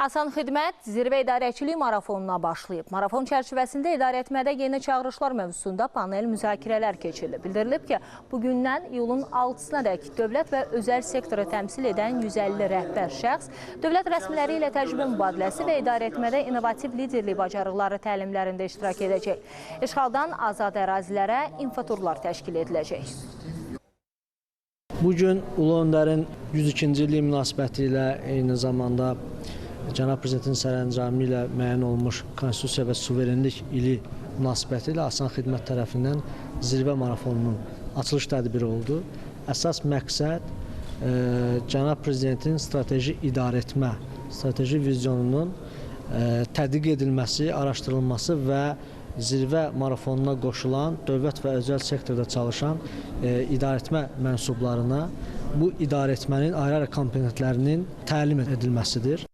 Asan Xidmət zirvə idarəçilik marafonuna başlayıb. Marafon çərçivəsində idarəetmədə yeni çağırışlar mövzusunda panel müzakirələr keçirilib. Bildirilib ki, bugündən iyulun 6-sına dək dövlət və özəl sektoru təmsil edən 150 rəhbər şəxs dövlət rəsmiləri ilə təcrübə mübadiləsi və idarəetmədə innovativ liderlik bacarıqları təlimlərində iştirak edəcək. İşğaldan azad ərazilərə infoturlar təşkil ediləcək. Bugün Ulu Öndərin 102-ci illiyi münasibəti ilə eyni zamanda Cənab Prezidentin sərəncamı ilə müəyyən olmuş Konstitusiya və Suverenlik ili münasibəti ilə Asan Xidmət tərəfindən zirvə marafonunun açılış tədbiri oldu. Əsas məqsəd Cənab Prezidentin strateji idarəetmə, strateji vizyonunun tədqiq edilməsi, araşdırılması və zirvə marafonuna qoşulan dövlət və özəl sektorda çalışan idarəetmə mənsublarına bu idarəetmənin ayrı-ayrı komponentlərinin təlim edilməsidir.